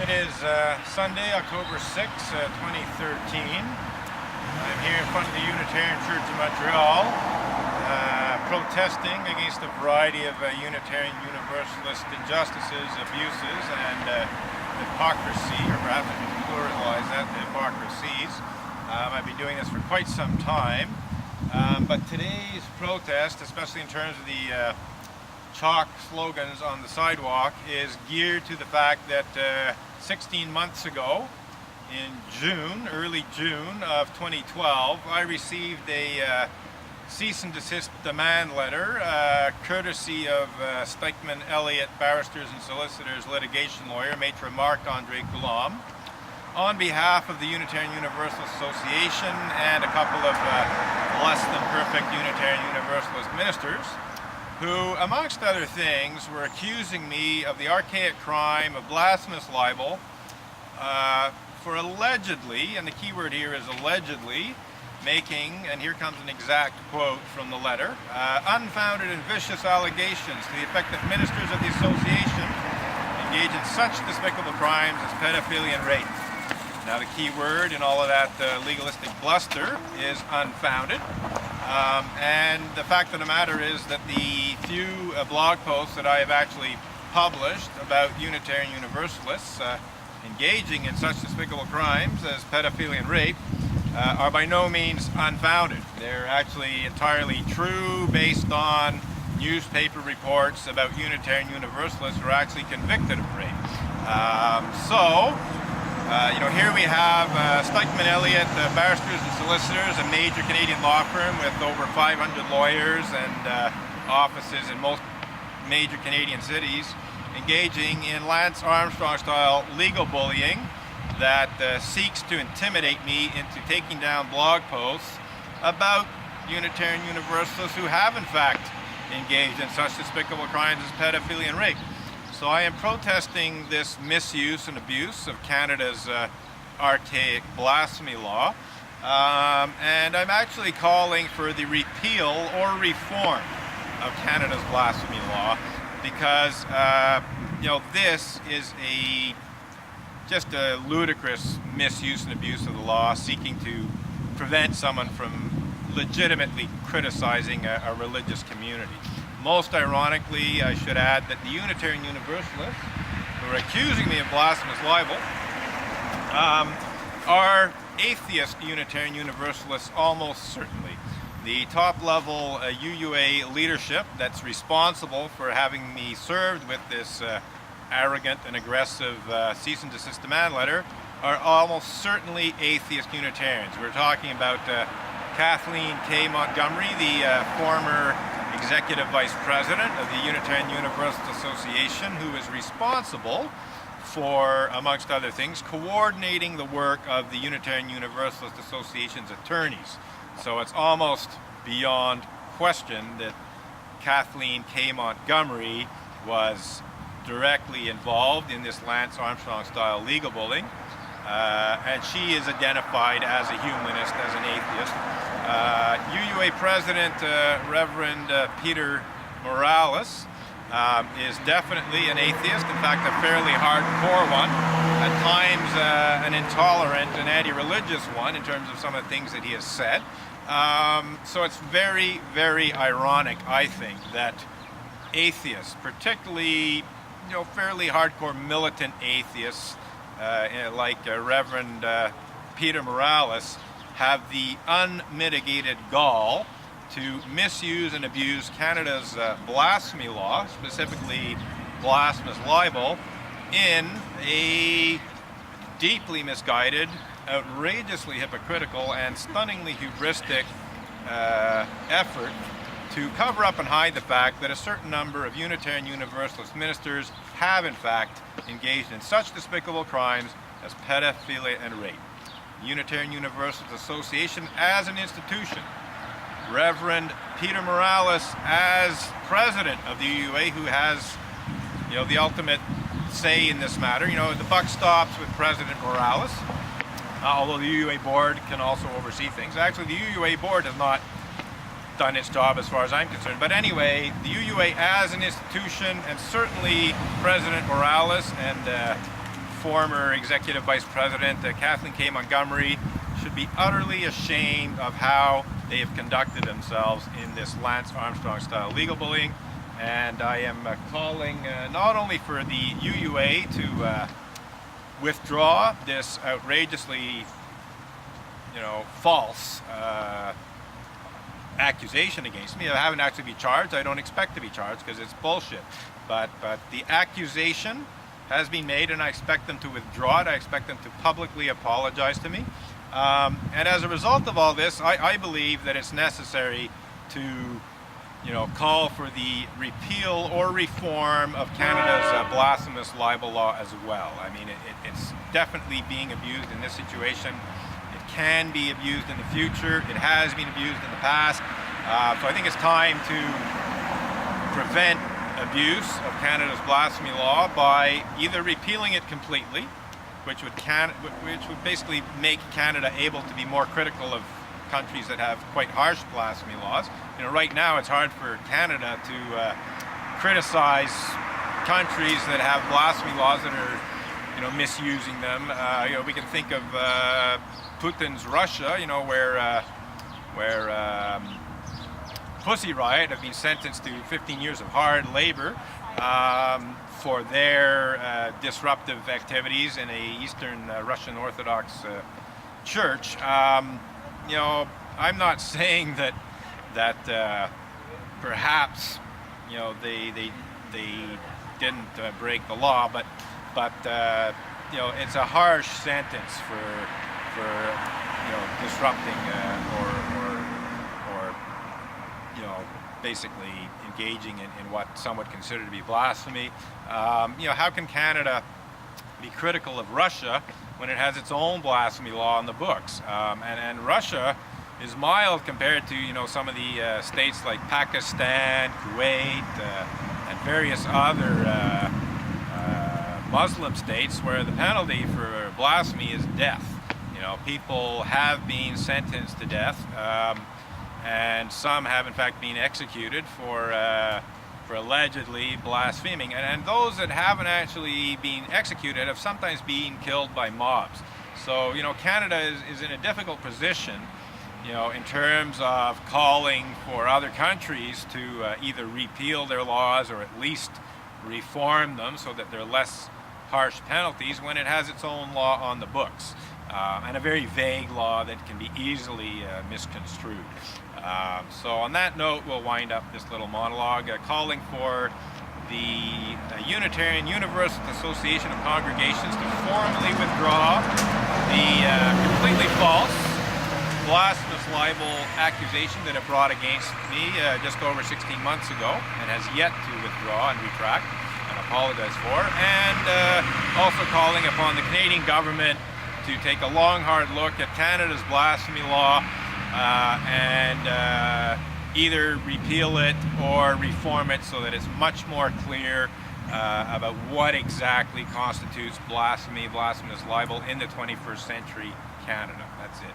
It is Sunday, October 6, 2013. I'm here in front of the Unitarian Church of Montreal, protesting against a variety of Unitarian Universalist injustices, abuses, and hypocrisy, or perhaps I should pluralize that, hypocrisies. I've been doing this for quite some time, but today's protest, especially in terms of the chalk slogans on the sidewalk, is geared to the fact that 16 months ago, in June, early June of 2012, I received a cease and desist demand letter, courtesy of Stikeman Elliott Barristers and Solicitors litigation lawyer, Maitre Marc-André Coulombe, on behalf of the Unitarian Universalist Association and a couple of less than perfect Unitarian Universalist ministers, who, amongst other things, were accusing me of the archaic crime of blasphemous libel for allegedly, and the key word here is allegedly, making, and here comes an exact quote from the letter, unfounded and vicious allegations to the effect that ministers of the association engage in such despicable crimes as pedophilia and rape. Now the key word in all of that legalistic bluster is unfounded. And the fact of the matter is that the few blog posts that I have actually published about Unitarian Universalists engaging in such despicable crimes as pedophilia and rape are by no means unfounded. They're actually entirely true, based on newspaper reports about Unitarian Universalists who are actually convicted of rape. Here we have Stikeman Elliott Barristers and Solicitors, a major Canadian law firm with over 500 lawyers and offices in most major Canadian cities, engaging in Lance Armstrong-style legal bullying that seeks to intimidate me into taking down blog posts about Unitarian Universalists who have in fact engaged in such despicable crimes as pedophilia and rape. So I am protesting this misuse and abuse of Canada's archaic blasphemy law, and I'm actually calling for the repeal or reform of Canada's blasphemy law, because this is just a ludicrous misuse and abuse of the law, seeking to prevent someone from legitimately criticizing a religious community. Most ironically, I should add that the Unitarian Universalists, who are accusing me of blasphemous libel, are atheist Unitarian Universalists almost certainly. The top-level UUA leadership that's responsible for having me served with this arrogant and aggressive cease and desist demand letter are almost certainly atheist Unitarians. We're talking about Kathleen K. Montgomery, the former Executive Vice President of the Unitarian Universalist Association, who is responsible for, amongst other things, coordinating the work of the Unitarian Universalist Association's attorneys. So it's almost beyond question that Kathleen K. Montgomery was directly involved in this Lance Armstrong-style legal bullying, and she is identified as a humanist, as an atheist. UUA President Reverend Peter Morales is definitely an atheist, in fact a fairly hardcore one, at times an intolerant and anti-religious one in terms of some of the things that he has said. So it's very, very ironic, I think, that atheists, particularly fairly hardcore militant atheists like Reverend Peter Morales, have the unmitigated gall to misuse and abuse Canada's blasphemy law, specifically blasphemous libel, in a deeply misguided, outrageously hypocritical, and stunningly hubristic effort to cover up and hide the fact that a certain number of Unitarian Universalist ministers have in fact engaged in such despicable crimes as pedophilia and rape. The Unitarian Universalist Association as an institution, Reverend Peter Morales as president of the UUA, who has the ultimate say in this matter. The buck stops with President Morales, although the UUA board can also oversee things. Actually, the UUA board has not done its job as far as I'm concerned. But anyway, the UUA as an institution, and certainly President Morales and former executive vice president, Kathleen K. Montgomery, should be utterly ashamed of how they have conducted themselves in this Lance Armstrong style legal bullying. And I am calling not only for the UUA to withdraw this outrageously, false accusation against me. I haven't actually been charged. I don't expect to be charged because it's bullshit. But the accusation has been made, and I expect them to withdraw it. I expect them to publicly apologize to me. And as a result of all this, I believe that it's necessary to, call for the repeal or reform of Canada's blasphemous libel law as well. I mean, it's definitely being abused in this situation. It can be abused in the future. It has been abused in the past. So I think it's time to prevent abuse of Canada's blasphemy law by either repealing it completely, which would basically make Canada able to be more critical of countries that have quite harsh blasphemy laws. Right now it's hard for Canada to criticize countries that have blasphemy laws that are, misusing them. We can think of Putin's Russia, where Pussy Riot have been sentenced to 15 years of hard labor for their disruptive activities in a Eastern Russian Orthodox church. I'm not saying that perhaps they didn't break the law, but it's a harsh sentence for disrupting or basically engaging in what some would consider to be blasphemy. How can Canada be critical of Russia when it has its own blasphemy law on the books? And Russia is mild compared to some of the states like Pakistan, Kuwait, and various other Muslim states where the penalty for blasphemy is death. People have been sentenced to death, and some have in fact been executed for allegedly blaspheming. And those that haven't actually been executed have sometimes been killed by mobs. So Canada is in a difficult position, in terms of calling for other countries to either repeal their laws or at least reform them so that they're less harsh penalties when it has its own law on the books, and a very vague law that can be easily misconstrued. So on that note, we'll wind up this little monologue calling for the Unitarian Universalist Association of Congregations to formally withdraw the completely false blasphemous libel accusation that it brought against me just over 16 months ago and has yet to withdraw and retract and apologize for, and also calling upon the Canadian government to take a long, hard look at Canada's blasphemy law and either repeal it or reform it so that it's much more clear about what exactly constitutes blasphemy, blasphemous libel in the 21st century Canada. That's it.